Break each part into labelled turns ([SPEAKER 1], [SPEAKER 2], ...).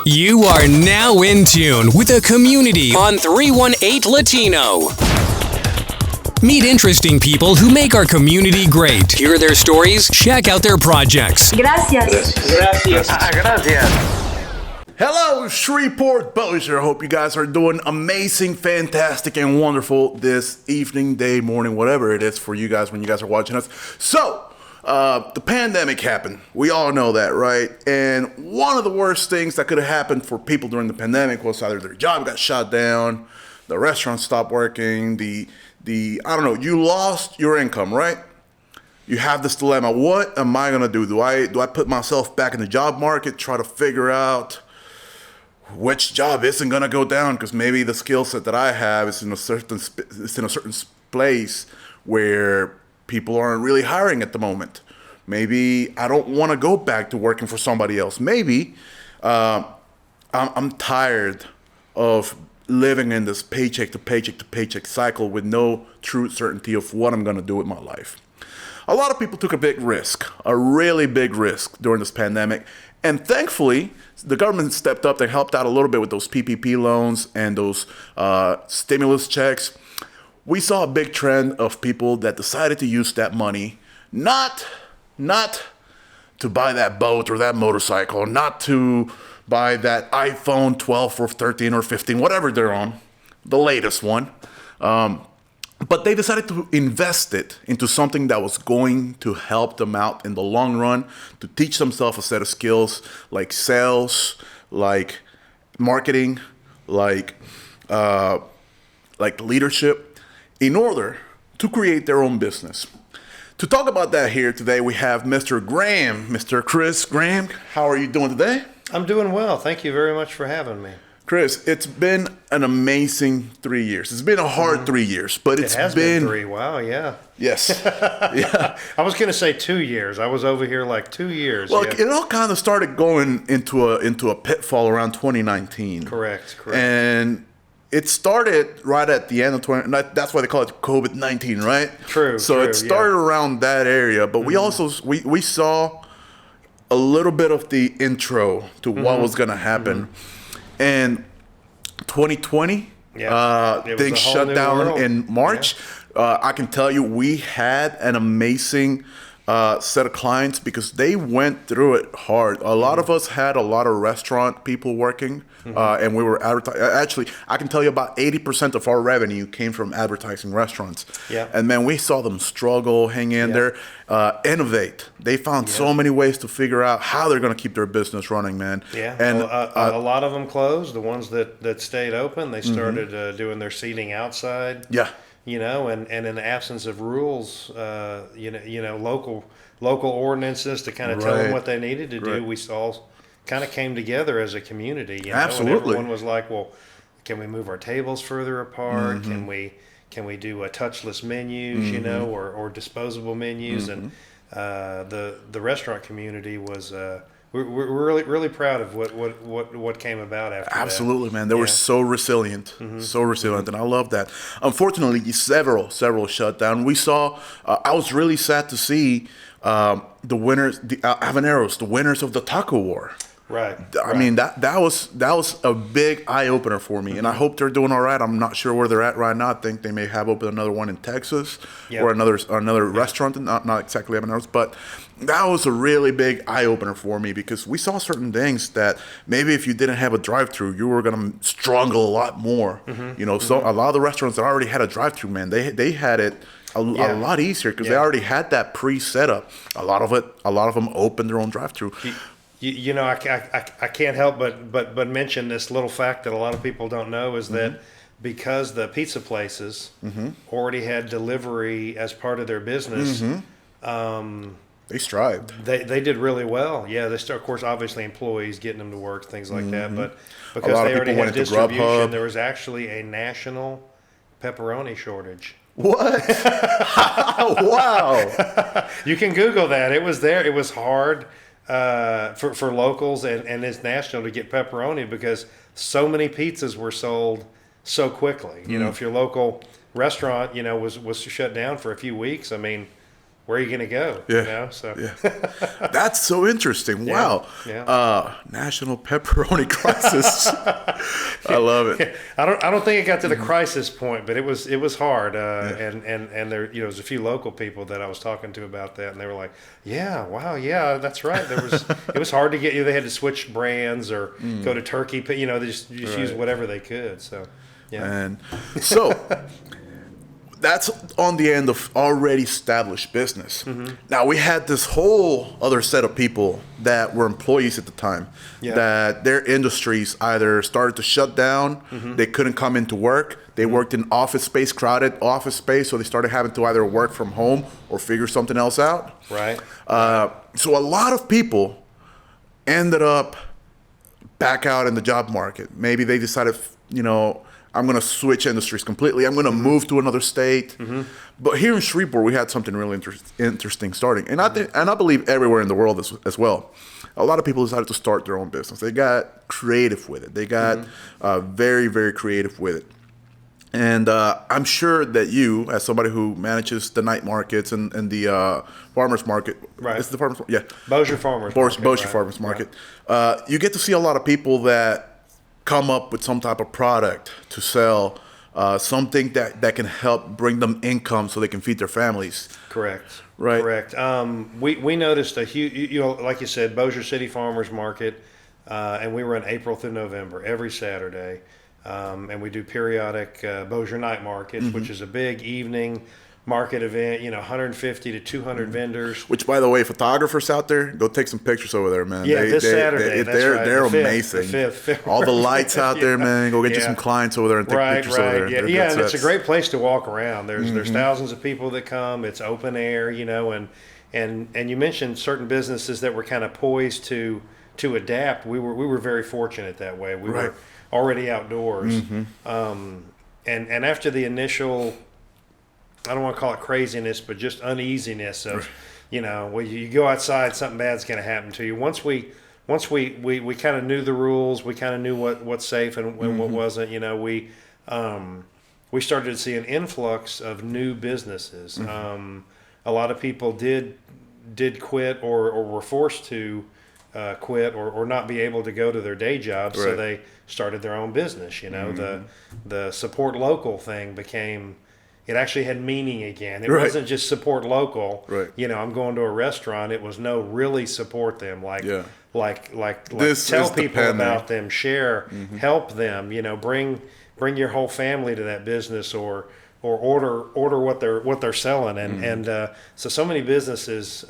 [SPEAKER 1] You are now in tune with the community on 318 Latino. Meet interesting people who make our community great. Hear their stories, check out their projects.
[SPEAKER 2] Gracias.
[SPEAKER 3] Hello, Shreveport-Bossier. I hope you guys are doing amazing, fantastic, and wonderful this evening, day, morning, whatever it is for you guys when you guys are watching us. So, the pandemic happened. We all know that, right? And one of the worst things that could have happened for people during the pandemic was either their job got shut down, the restaurant stopped working, I don't know, you lost your income, right? You have this dilemma. What am I gonna do? Do I put myself back in the job market, try to figure out which job isn't gonna go down because maybe the skill set that I have is in a certain place where people aren't really hiring at the moment. Maybe I don't want to go back to working for somebody else. Maybe I'm tired of living in this paycheck to paycheck cycle with no true certainty of what I'm gonna do with my life. A lot of people took a big risk, a really big risk during this pandemic. And thankfully, the government stepped up. They helped out a little bit with those PPP loans and those stimulus checks. We saw a big trend of people that decided to use that money, not to buy that boat or that motorcycle, not to buy that iPhone 12 or 13 or 15, whatever they're on, the latest one. But they decided to invest it into something that was going to help them out in the long run, to teach themselves a set of skills like sales, like marketing, like leadership, in order to create their own business. To talk about that here today, we have Mr. Graham, Mr. Chris Graham. How are you doing today?
[SPEAKER 4] I'm doing well. Thank you very much for having me.
[SPEAKER 3] Chris, it's been an amazing 3 years. It's been a hard 3 years, but
[SPEAKER 4] It has been 3. Wow, yeah.
[SPEAKER 3] Yes. Yeah.
[SPEAKER 4] I was going to say 2 years. I was over here like 2 years.
[SPEAKER 3] Well,
[SPEAKER 4] yeah.
[SPEAKER 3] it all kind of started going into a pitfall around 2019.
[SPEAKER 4] Correct.
[SPEAKER 3] And it started right at the end of 20. That's why they call it COVID-19, right?
[SPEAKER 4] True.
[SPEAKER 3] So it started around that area, but we also we saw a little bit of the intro to what was going to happen. And 2020, things shut down in March. Yeah. I can tell you we had an amazing set of clients because they went through it hard. A lot of us had a lot of restaurant people working, and we were advertising. Actually, I can tell you about 80% of our revenue came from advertising restaurants. Yeah. And man, we saw them struggle, hang in there, innovate. They found so many ways to figure out how they're going to keep their business running, man.
[SPEAKER 4] Yeah. And a lot of them closed. The ones that stayed open, they started doing their seating outside.
[SPEAKER 3] Yeah.
[SPEAKER 4] You know, and in the absence of rules, local ordinances to kind of tell them what they needed to do, we all kind of came together as a community. You know?
[SPEAKER 3] Absolutely.
[SPEAKER 4] And everyone was like, well, can we move our tables further apart? Can we do touchless menus, you know, or disposable menus? And the restaurant community was. We're really proud of what came about after that.
[SPEAKER 3] Absolutely, man. They were so resilient, and I love that. Unfortunately, several shut down. We saw. I was really sad to see the winners, the Habaneros, the winners of the taco war.
[SPEAKER 4] Right.
[SPEAKER 3] I mean that was a big eye opener for me, and I hope they're doing all right. I'm not sure where they're at right now. I think they may have opened another one in Texas or another restaurant, not exactly Habaneros, but that was a really big eye opener for me because we saw certain things that maybe if you didn't have a drive-through, you were gonna struggle a lot more. You know, so a lot of the restaurants that already had a drive-through, man, they had it a lot easier because they already had that pre-setup. A lot of them opened their own drive-through.
[SPEAKER 4] You know, I can't help but mention this little fact that a lot of people don't know is that because the pizza places already had delivery as part of their business,
[SPEAKER 3] they strived.
[SPEAKER 4] They did really well. Yeah, of course, obviously employees getting them to work, things like that. But because they already had distribution, there was actually a national pepperoni shortage.
[SPEAKER 3] What? Wow!
[SPEAKER 4] You can Google that. It was there. It was hard. For locals and it's national to get pepperoni because so many pizzas were sold so quickly. You know, if your local restaurant, was shut down for a few weeks, I mean, where are you going to go?
[SPEAKER 3] Yeah.
[SPEAKER 4] You know? So
[SPEAKER 3] That's so interesting. Wow.
[SPEAKER 4] Yeah.
[SPEAKER 3] National pepperoni crisis. I love it.
[SPEAKER 4] I don't think it got to the crisis point, but it was hard. And there, there's a few local people that I was talking to about that, and they were like, "Yeah, wow, yeah, that's right." It was hard to get you. They had to switch brands or go to turkey. They just use whatever they could. So, yeah.
[SPEAKER 3] And so that's on the end of already established business. Now we had this whole other set of people that were employees at the time that their industries either started to shut down, they couldn't come into work, they worked in office space, crowded office space, so they started having to either work from home or figure something else out.
[SPEAKER 4] Right.
[SPEAKER 3] So a lot of people ended up back out in the job market. Maybe they decided, I'm going to switch industries completely. I'm going to move to another state. But here in Shreveport, we had something really interesting starting. And I believe everywhere in the world as well. A lot of people decided to start their own business. They got creative with it. They got very, very creative with it. And I'm sure that you, as somebody who manages the night markets and the farmers market,
[SPEAKER 4] right?
[SPEAKER 3] It's the farmers, yeah,
[SPEAKER 4] Bossier Farmers Market.
[SPEAKER 3] Bossier Farmers Market. You get to see a lot of people that come up with some type of product to sell, something that can help bring them income so they can feed their families.
[SPEAKER 4] Correct.
[SPEAKER 3] Right.
[SPEAKER 4] Correct. We noticed a huge, like you said, Bossier City Farmers Market, and we run April through November every Saturday. And we do periodic Bossier Night Markets, which is a big evening market event, 150 to 200 vendors.
[SPEAKER 3] Which, by the way, photographers out there, go take some pictures over there, man.
[SPEAKER 4] Yeah, this Saturday.
[SPEAKER 3] They're
[SPEAKER 4] the 5th,
[SPEAKER 3] amazing.
[SPEAKER 4] The 5th.
[SPEAKER 3] All the lights out there, man. Go get you some clients over there and take pictures over there.
[SPEAKER 4] Yeah, and it's a great place to walk around. There's thousands of people that come. It's open air, and you mentioned certain businesses that were kind of poised to adapt. We were very fortunate that way. We were already outdoors. And after the initial, I don't want to call it craziness, but just uneasiness of, when you go outside, something bad's going to happen to you. Once we kind of knew the rules, we kind of knew what's safe and what wasn't. We started to see an influx of new businesses. A lot of people did quit or were forced to quit or not be able to go to their day jobs, so they started their own business. The support local thing became. It actually had meaning again. It wasn't just support local. Right. I'm going to a restaurant. It was really support them. Like tell people about them, share, help them. Bring your whole family to that business or order what they're selling. And so many businesses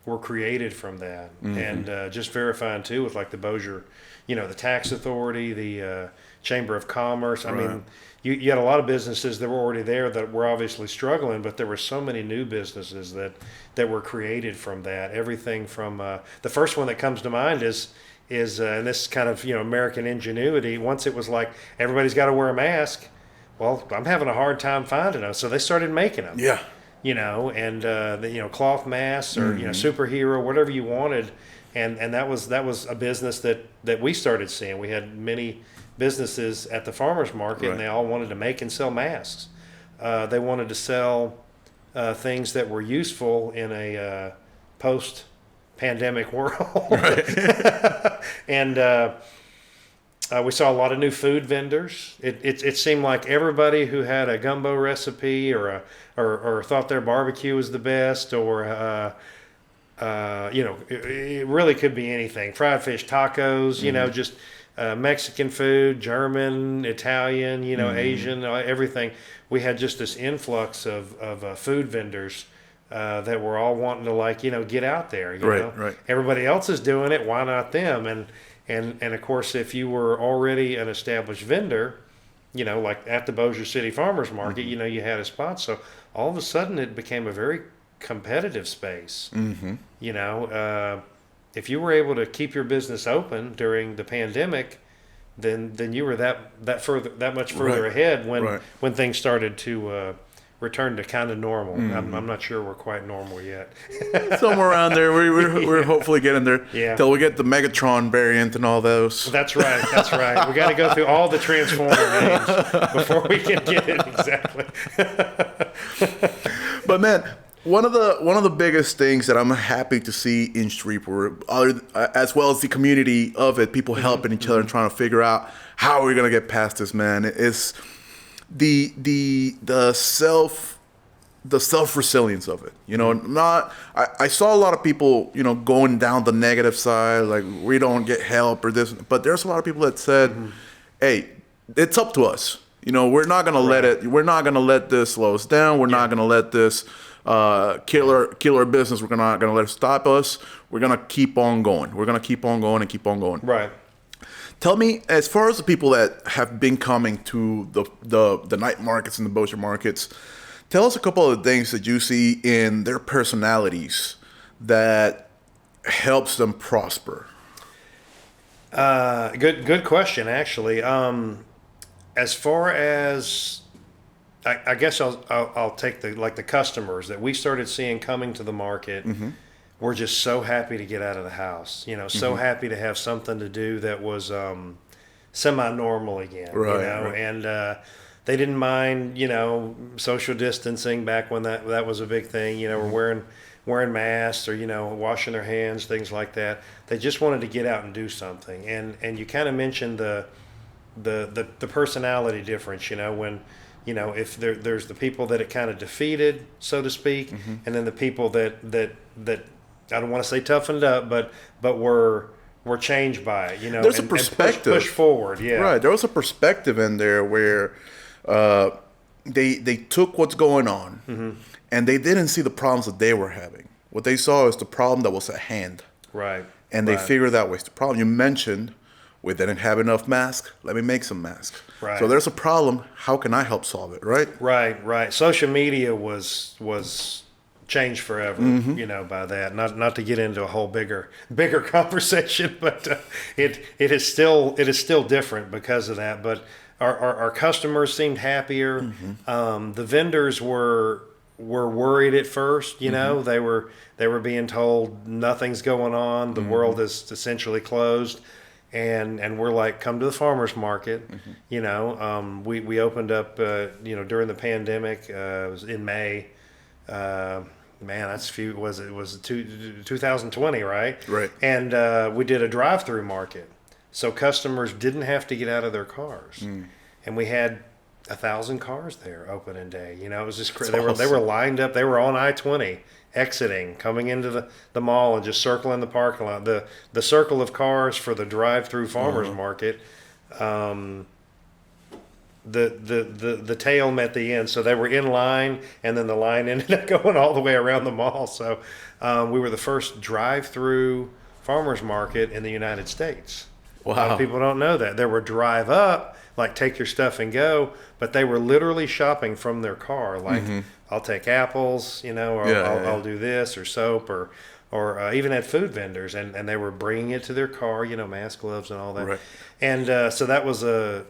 [SPEAKER 4] were created from that. And just verifying too with like the Bossier, the tax authority, the Chamber of Commerce. I mean. You had a lot of businesses that were already there that were obviously struggling, but there were so many new businesses that were created from that. Everything from the first one that comes to mind is and this kind of American ingenuity. Once it was like everybody's got to wear a mask. Well, I'm having a hard time finding them, so they started making them. Yeah. And cloth masks or superhero, whatever you wanted, and that was a business that we started seeing. We had many businesses at the farmers market, and they all wanted to make and sell masks. They wanted to sell things that were useful in a post-pandemic world. And we saw a lot of new food vendors. It seemed like everybody who had a gumbo recipe or thought their barbecue was the best, or it really could be anything. Fried fish tacos, just Mexican food, German, Italian, Asian, everything. We had just this influx of food vendors that were all wanting to get out there. Right. Everybody else is doing it. Why not them? And of course, if you were already an established vendor, like at the Bossier City Farmers Market, you had a spot. So all of a sudden, it became a very competitive space. If you were able to keep your business open during the pandemic, then you were that much further ahead when things started to return to kind of normal. I'm not sure we're quite normal yet.
[SPEAKER 3] Somewhere around there, we're hopefully getting there.
[SPEAKER 4] Yeah.
[SPEAKER 3] Till we get the Megatron variant and all those.
[SPEAKER 4] That's right. We got to go through all the Transformer names before we can get it exactly.
[SPEAKER 3] But man, One of the biggest things that I'm happy to see in Shreveport, as well as the community of it, people helping each other and trying to figure out how we're gonna get past this, man, is the self resilience of it. You know, I saw a lot of people, you know, going down the negative side, like we don't get help or this, but there's a lot of people that said, hey, it's up to us. You know, we're not gonna we're not gonna let this slow us down. We're not gonna let this kill our business. We're not gonna let it stop us. We're gonna keep on going. We're gonna keep on going and keep on going.
[SPEAKER 4] Right.
[SPEAKER 3] Tell me, as far as the people that have been coming to the night markets and the Bossier markets, tell us a couple of things that you see in their personalities that helps them prosper.
[SPEAKER 4] Good question, actually. As far as I guess I'll take the customers that we started seeing coming to the market. We're just so happy to get out of the house. You know, so happy to have something to do that was semi-normal again.
[SPEAKER 3] Right,
[SPEAKER 4] you know,
[SPEAKER 3] right.
[SPEAKER 4] and they didn't mind, you know, social distancing back when that was a big thing. You know, we're wearing masks or, you know, washing their hands, things like that. They just wanted to get out and do something. And you kind of mentioned the personality difference. You know, when, you know, if there's the people that it kind of defeated, so to speak, and then the people that I don't want to say toughened up, but were changed by it, you know.
[SPEAKER 3] There's a perspective.
[SPEAKER 4] And push forward, yeah.
[SPEAKER 3] Right. There was a perspective in there where they took what's going on and they didn't see the problems that they were having. What they saw is the problem that was at hand.
[SPEAKER 4] Right.
[SPEAKER 3] And they figured out ways to problem. You mentioned we didn't have enough masks. Let me make some masks.
[SPEAKER 4] Right.
[SPEAKER 3] So there's a problem. How can I help solve it? Right.
[SPEAKER 4] Right. Social media was changed forever, you know, by that. Not to get into a whole bigger conversation, but it is still different because of that. But our customers seemed happier. The vendors were worried at first. You know, they were being told nothing's going on. The world is essentially closed. And we're like, come to the farmers market. You know, we opened up, you know, during the pandemic. It was in May. It was 2020, right?
[SPEAKER 3] Right.
[SPEAKER 4] And we did a drive-through market, so customers didn't have to get out of their cars, and we had 1,000 cars there opening day. You know, it was just crazy. They were lined up. They were on I-20, exiting, coming into the mall, and just circling the parking lot. The circle of cars for the drive-through farmers market. The tail met the end, so they were in line, and then the line ended up going all the way around the mall. So we were the first drive-through farmers market in the United States.
[SPEAKER 3] Wow.
[SPEAKER 4] A lot of people don't know that. There were drive-up, like take your stuff and go, but they were literally shopping from their car. Like, I'll take apples, you know, or I'll do this, or soap, or even at food vendors, and they were bringing it to their car, you know, mask, gloves, and all that.
[SPEAKER 3] Right.
[SPEAKER 4] And so that was an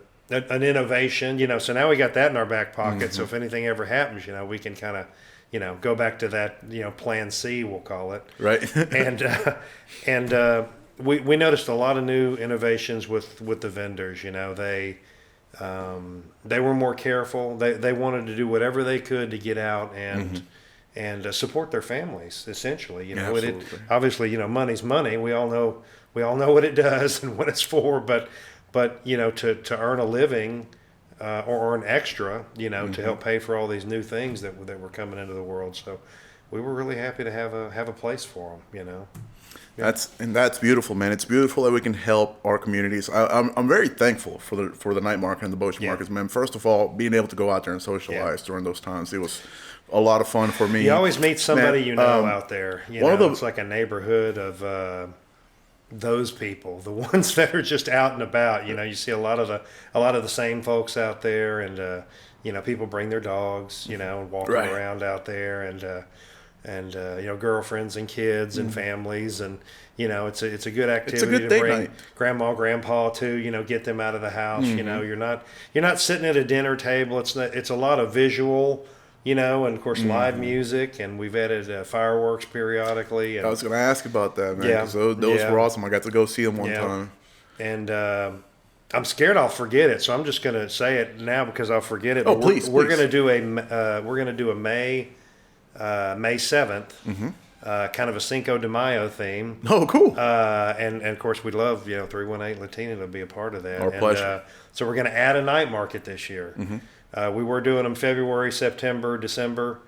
[SPEAKER 4] innovation, you know. So now we got that in our back pocket. So if anything ever happens, you know, we can kind of, you know, go back to that, you know, plan C, we'll call it.
[SPEAKER 3] Right.
[SPEAKER 4] and we noticed a lot of new innovations with the vendors. You know, they were more careful. They wanted to do whatever they could to get out and support their families. Essentially, you know,
[SPEAKER 3] Absolutely.
[SPEAKER 4] Obviously, you know, money's money. We all know what it does and what it's for. But you know, to earn a living or earn extra, you know, to help pay for all these new things that were coming into the world. So we were really happy to have a place for them. You know.
[SPEAKER 3] That's beautiful, man. It's beautiful that we can help our communities. I'm very thankful for the night market and the Bossier markets, man. First of all, being able to go out there and socialize during those times, it was a lot of fun for me.
[SPEAKER 4] You always meet somebody out there. You know, it's like a neighborhood of those people, the ones that are just out and about. You know, you see a lot of the same folks out there, and you know, people bring their dogs, you know, and walking around out there, and you know, girlfriends and kids and families, and you know, it's a good activity.
[SPEAKER 3] It's a good
[SPEAKER 4] to
[SPEAKER 3] date
[SPEAKER 4] bring
[SPEAKER 3] night.
[SPEAKER 4] Grandma, grandpa too. You know, get them out of the house. You know, you're not sitting at a dinner table. It's a lot of visual. You know, and of course live music, and we've added fireworks periodically. And,
[SPEAKER 3] I was going to ask about that, man.
[SPEAKER 4] Yeah.
[SPEAKER 3] 'Cause those were awesome. I got to go see them one time.
[SPEAKER 4] And I'm scared I'll forget it, so I'm just going to say it now because I'll forget it.
[SPEAKER 3] Oh,
[SPEAKER 4] But
[SPEAKER 3] please,
[SPEAKER 4] we're
[SPEAKER 3] please.
[SPEAKER 4] going to do a May May 7th. Kind of a Cinco de Mayo theme.
[SPEAKER 3] Oh, cool.
[SPEAKER 4] And of course, we'd love 318 Latino to be a part of that.
[SPEAKER 3] Our pleasure.
[SPEAKER 4] So we're going to add a night market this year. We were doing them February, September, December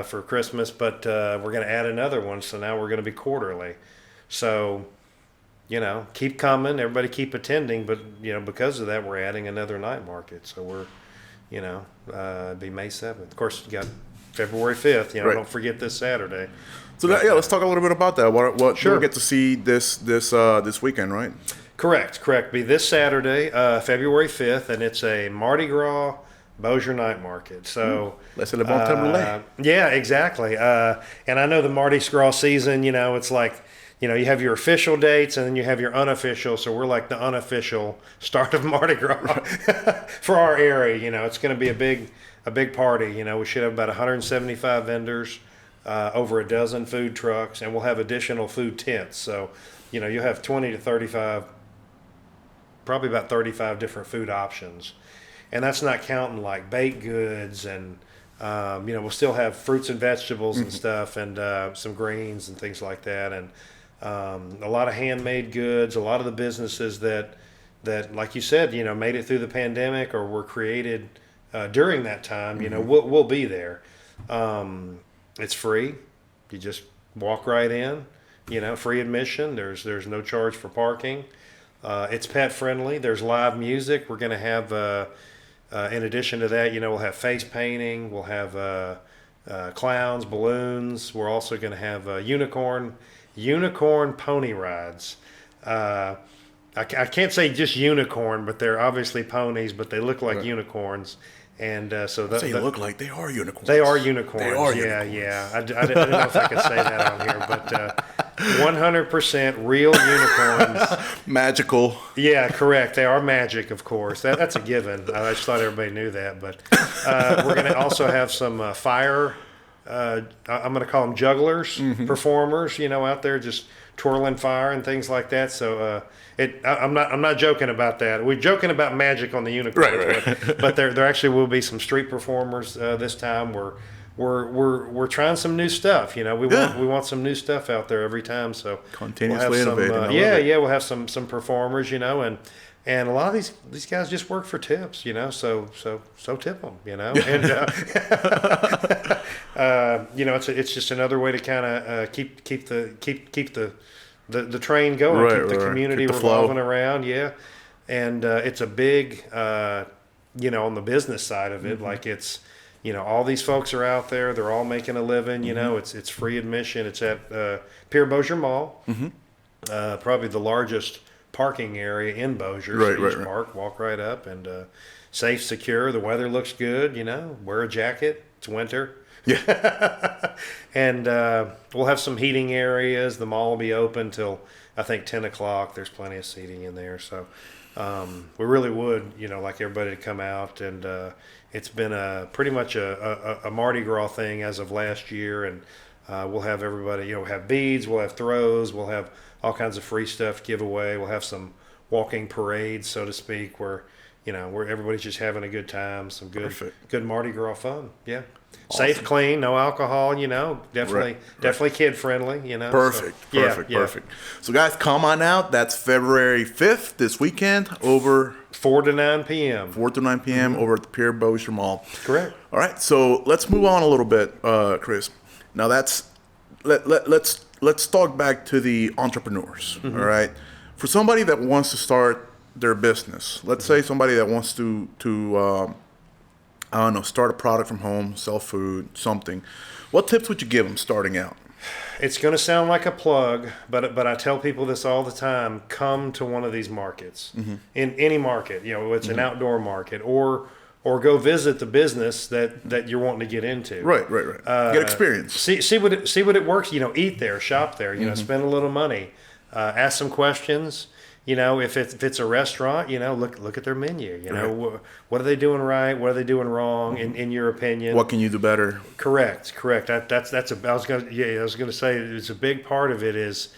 [SPEAKER 4] for Christmas, but we're going to add another one. So now we're going to be quarterly. So, keep coming. Everybody keep attending. But, because of that, we're adding another night market. So we're, it'd be May 7th. Of course, you got February 5th.
[SPEAKER 3] Right.
[SPEAKER 4] Don't forget this Saturday.
[SPEAKER 3] So let's talk a little bit about that. What
[SPEAKER 4] Sure.
[SPEAKER 3] we'll get to see this weekend, right?
[SPEAKER 4] Correct. Be this Saturday, February 5th, and it's a Mardi Gras Bossier night market. So
[SPEAKER 3] Laissez le bon temps rouler.
[SPEAKER 4] yeah, exactly. And I know the Mardi Gras season. It's like you have your official dates and then you have your unofficial. So we're like the unofficial start of Mardi Gras for our area. It's going to be a big party. We should have about 175 vendors. Over a dozen food trucks, and we'll have additional food tents. So, you'll have 20 to 35, probably about 35 different food options. And that's not counting like baked goods and, we'll still have fruits and vegetables and stuff and some greens and things like that. And a lot of handmade goods, a lot of the businesses that like you said, made it through the pandemic or were created during that time, we'll be there. It's free. You just walk right in, free admission. There's no charge for parking. It's pet friendly. There's live music. We're going to have, in addition to that, we'll have face painting. We'll have clowns, balloons. We're also going to have unicorn pony rides. I can't say just unicorn, but they're obviously ponies, but they look like unicorns. And so
[SPEAKER 3] They look like they are unicorns.
[SPEAKER 4] They are unicorns.
[SPEAKER 3] They are
[SPEAKER 4] yeah,
[SPEAKER 3] unicorns.
[SPEAKER 4] yeah. I didn't know if I could say that on here, but 100% real unicorns.
[SPEAKER 3] Magical.
[SPEAKER 4] Yeah, correct. They are magic, of course. That's a given. I just thought everybody knew that. But we're going to also have some fire. I'm going to call them jugglers, performers. Out there just twirling fire and things like that. So I'm not joking about that. We're joking about magic on the unicorns,
[SPEAKER 3] right.
[SPEAKER 4] but there actually will be some street performers this time. We're trying some new stuff. We want some new stuff out there every time. So
[SPEAKER 3] Continuously
[SPEAKER 4] we'll have
[SPEAKER 3] innovating.
[SPEAKER 4] We'll have some performers. And a lot of these guys just work for tips. So tip them. And it's just another way to kind of keep the train going, keep the community
[SPEAKER 3] keep the
[SPEAKER 4] revolving
[SPEAKER 3] flow
[SPEAKER 4] around, and it's a big, on the business side of it, like it's, all these folks are out there, they're all making a living, it's free admission. It's at Pier Bossier Mall, probably the largest parking area in Bossier.
[SPEAKER 3] Right.
[SPEAKER 4] Park, walk right up, and safe, secure. The weather looks good. Wear a jacket. It's winter.
[SPEAKER 3] Yeah.
[SPEAKER 4] And we'll have some heating areas. The mall will be open till I think 10 o'clock. There's plenty of seating in there. So we really would, like everybody to come out. And it's been pretty much a Mardi Gras thing as of last year. And we'll have everybody, have beads, we'll have throws, we'll have all kinds of free stuff give away. We'll have some walking parades, so to speak, where everybody's just having a good time, some good Mardi Gras fun. Yeah.
[SPEAKER 3] Awesome.
[SPEAKER 4] Safe, clean, no alcohol, definitely kid friendly,
[SPEAKER 3] Perfect. So guys, come on out. That's February 5th, this weekend, over
[SPEAKER 4] 4 to 9 p.m.
[SPEAKER 3] Over at the Pier Bossier Mall.
[SPEAKER 4] Correct.
[SPEAKER 3] All right, so let's move on a little bit, Chris. Now let's talk back to the entrepreneurs. All right, for somebody that wants to start their business, let's say somebody that wants to I don't know, start a product from home, sell food, something. What tips would you give them starting out?
[SPEAKER 4] It's going to sound like a plug, but I tell people this all the time. Come to one of these markets, in any market. It's an outdoor market, or go visit the business that you're wanting to get into. Right.
[SPEAKER 3] Get experience.
[SPEAKER 4] See what it works. Eat there, shop there. Spend a little money. Ask some questions. If it's a restaurant, look at their menu. What are they doing right? What are they doing wrong? In your opinion,
[SPEAKER 3] what can you do better?
[SPEAKER 4] Correct. I was gonna say it's a big part of it is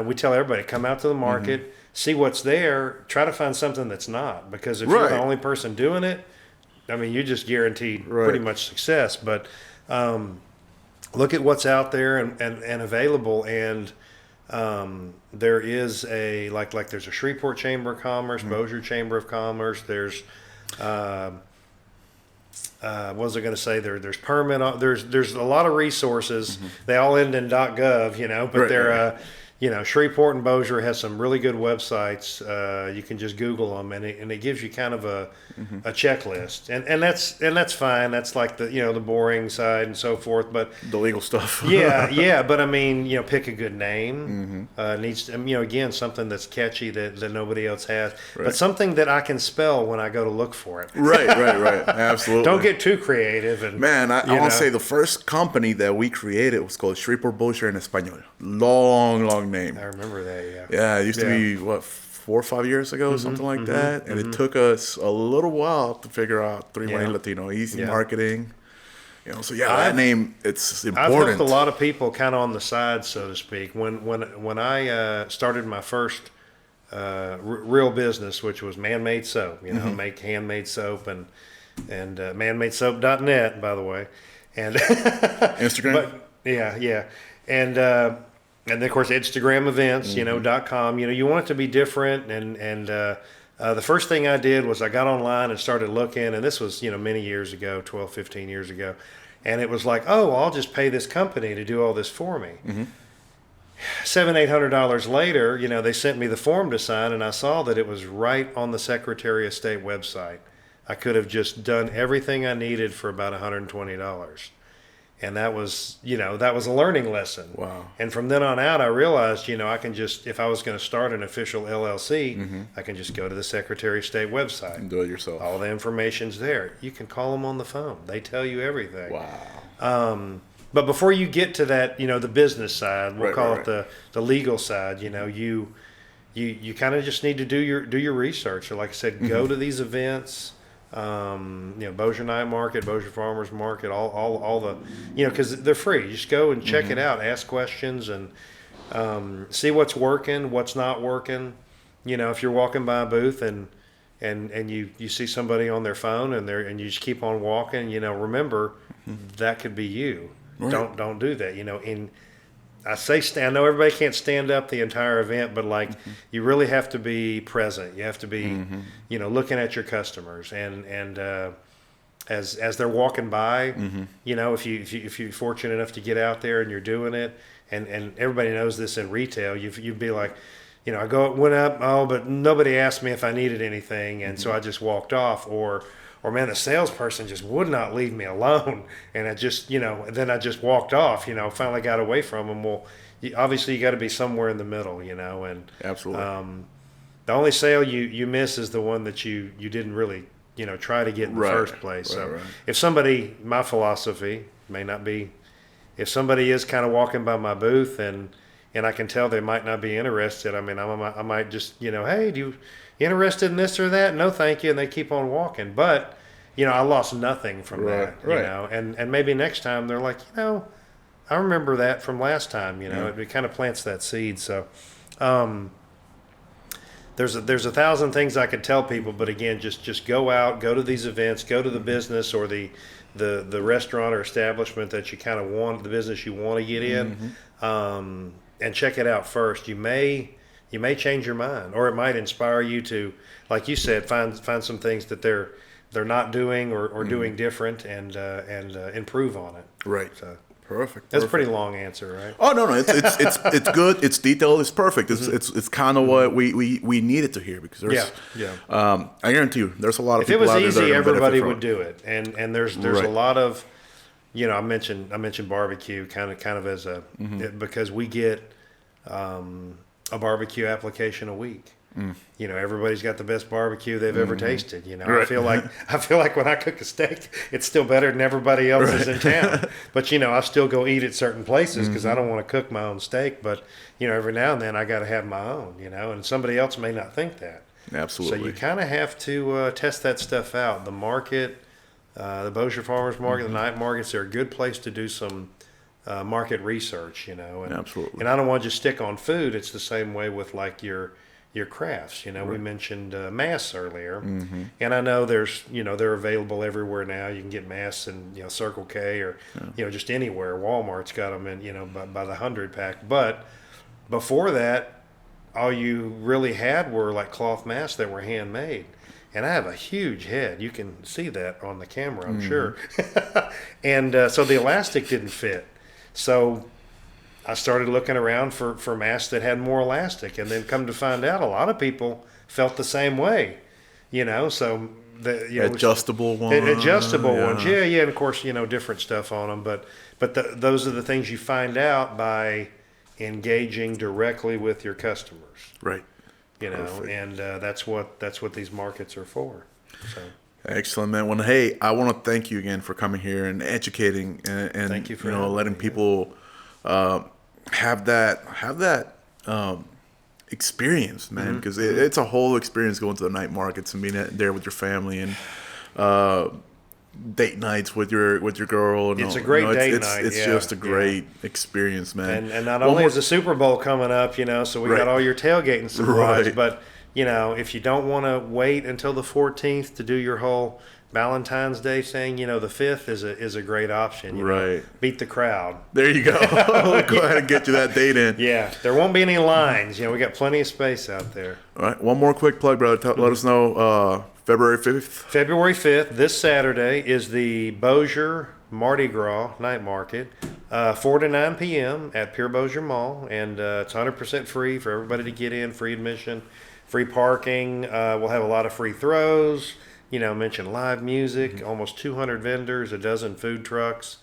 [SPEAKER 4] we tell everybody come out to the market, see what's there, try to find something that's not, because if you're the only person doing it, I mean, you're just guaranteed pretty much success. But look at what's out there and available. And there is like there's a Shreveport Chamber of Commerce, Bossier Chamber of Commerce. There's what was I going to say? There's permit. There's a lot of resources. They all end in .gov, but they're Shreveport and Bossier has some really good websites. You can just Google them, and it gives you kind of a checklist, and that's fine. That's like the boring side and so forth, but
[SPEAKER 3] the legal stuff.
[SPEAKER 4] yeah. But I mean, pick a good name. Needs to, again, something that's catchy that nobody else has, but something that I can spell when I go to look for it.
[SPEAKER 3] Right. Absolutely.
[SPEAKER 4] Don't get too creative. And
[SPEAKER 3] man, I want to say the first company that we created was called Shreveport-Bossier in Espanol. Long name.
[SPEAKER 4] I remember that.
[SPEAKER 3] Yeah, it used to be 4 or 5 years ago, something like that, and it took us a little while to figure out 318 Latino, easy marketing. So that name, it's important.
[SPEAKER 4] I've helped a lot of people kind of on the side, so to speak. When I started my first real business, which was man-made soap, make handmade soap and manmadesoap.net, by the way, and
[SPEAKER 3] Instagram.
[SPEAKER 4] But, yeah, and then, of course, Instagram events, .com. You want it to be different. And the first thing I did was I got online and started looking. And this was, many years ago, 12, 15 years ago. And it was like, oh, I'll just pay this company to do all this for me. $700-800 later, they sent me the form to sign. And I saw that it was right on the Secretary of State website. I could have just done everything I needed for about $120. And that was a learning lesson.
[SPEAKER 3] Wow.
[SPEAKER 4] And from then on out, I realized, I can just, if I was going to start an official LLC, I can just go to the Secretary of State website.
[SPEAKER 3] And do it yourself.
[SPEAKER 4] All the information's there. You can call them on the phone. They tell you everything.
[SPEAKER 3] Wow.
[SPEAKER 4] But before you get to that, the business side, we'll call it the legal side, you kind of just need to do your research. So like I said, go to these events. Bossier Night Market, Bossier Farmers Market, all the, because they're free. Just go and check it out, ask questions, and see what's working, what's not working. If you're walking by a booth and you see somebody on their phone and you just keep on walking, remember that could be you. Right. Don't do that. I know everybody can't stand up the entire event, but you really have to be present. You have to be, looking at your customers and as they're walking by, if you're fortunate enough to get out there and you're doing it, and everybody knows this in retail, you'd be like, I went up, but nobody asked me if I needed anything, and so I just walked off, or man, the salesperson just would not leave me alone. And I just, then I just walked off, finally got away from them. Well, obviously you got to be somewhere in the middle, and
[SPEAKER 3] absolutely.
[SPEAKER 4] The only sale you miss is the one that you didn't really, try to get in the first place. So if somebody, my philosophy may not be, if somebody is kind of walking by my booth and I can tell they might not be interested, I mean, I might just, hey, do you interested in this or that? No, thank you. And they keep on walking. But, I lost nothing from that, and maybe next time they're like, I remember that from last time, it kind of plants that seed. So, there's a thousand things I could tell people, but again, just go out, go to these events, go to the business or the restaurant or establishment that you kind of want, the business you want to get in, and check it out first. You may change your mind, or it might inspire you to, like you said, find some things that they're not doing or doing different and improve on it.
[SPEAKER 3] Right.
[SPEAKER 4] So
[SPEAKER 3] perfect.
[SPEAKER 4] That's a pretty long answer, right?
[SPEAKER 3] Oh no, it's good. It's detailed. It's perfect. It's kind of what we needed to hear, because there's I guarantee you there's a lot of
[SPEAKER 4] if it
[SPEAKER 3] people
[SPEAKER 4] was
[SPEAKER 3] out there
[SPEAKER 4] easy,
[SPEAKER 3] that
[SPEAKER 4] everybody would do it, and there's a lot of, I mentioned barbecue kind of as a because we get a barbecue application a week. Everybody's got the best barbecue they've ever tasted. I feel like when I cook a steak, it's still better than everybody else's in town. But I still go eat at certain places because I don't want to cook my own steak. But every now and then I got to have my own. And somebody else may not think that.
[SPEAKER 3] Absolutely.
[SPEAKER 4] So you kind of have to test that stuff out. The market, the Bossier Farmers Market, the night markets, they're a good place to do some market research. And,
[SPEAKER 3] absolutely.
[SPEAKER 4] And I don't want to just stick on food. It's the same way with like your your crafts. We mentioned masks earlier, and I know there's they're available everywhere now. You can get masks in Circle K or just anywhere. Walmart's got them in by the 100-pack. But before that, all you really had were like cloth masks that were handmade. And I have a huge head. You can see that on the camera, I'm sure. And so the elastic didn't fit. So I started looking around for masks that had more elastic, and then come to find out a lot of people felt the same way, so
[SPEAKER 3] adjustable ones.
[SPEAKER 4] Adjustable ones. Yeah. And of course, different stuff on them, but those are the things you find out by engaging directly with your customers.
[SPEAKER 3] Right.
[SPEAKER 4] Perfect. And that's what these markets are for. So.
[SPEAKER 3] Excellent, man. Well, hey, I want to thank you again for coming here and educating and
[SPEAKER 4] thank you for
[SPEAKER 3] letting people have that experience, man, because it's a whole experience going to the night markets and being there with your family and date nights with your girl. And
[SPEAKER 4] it's a great date night.
[SPEAKER 3] It's just a great experience, man.
[SPEAKER 4] And not only is the Super Bowl coming up, so we got all your tailgating supplies, but if you don't want to wait until the 14th to do your whole Valentine's Day thing, the 5th is a great option.
[SPEAKER 3] Right.
[SPEAKER 4] Beat the crowd.
[SPEAKER 3] There you go. Go ahead and get you that date in.
[SPEAKER 4] Yeah. There won't be any lines. We got plenty of space out there.
[SPEAKER 3] All right. One more quick plug, brother. Let us know February 5th.
[SPEAKER 4] February 5th, this Saturday, is the Bossier Mardi Gras night market, 4 to 9 p.m. at Pure Bossier Mall. And it's 100% free for everybody to get in, free admission, free parking. We'll have a lot of free throws. Mention live music, almost 200 vendors, a dozen food trucks,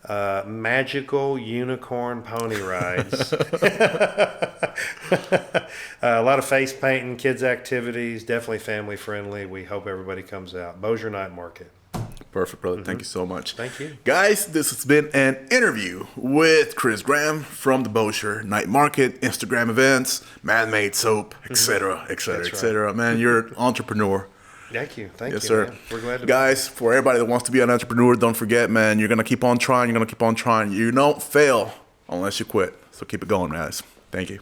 [SPEAKER 4] magical unicorn pony rides, a lot of face painting, kids activities, definitely family friendly. We hope everybody comes out. Bossier Night Market.
[SPEAKER 3] Perfect, brother. Thank you so much.
[SPEAKER 4] Thank you.
[SPEAKER 3] Guys, this has been an interview with Chris Graham from the Bossier Night Market, Instagram events, man-made soap, etc., etc., etc. Man, you're an entrepreneur.
[SPEAKER 4] Thank you. Thank
[SPEAKER 3] yes,
[SPEAKER 4] you,
[SPEAKER 3] sir.
[SPEAKER 4] Man. We're glad to
[SPEAKER 3] Guys, for everybody that wants to be an entrepreneur, don't forget, man, you're going to keep on trying. You're going to keep on trying. You don't fail unless you quit. So keep it going, guys. Thank you.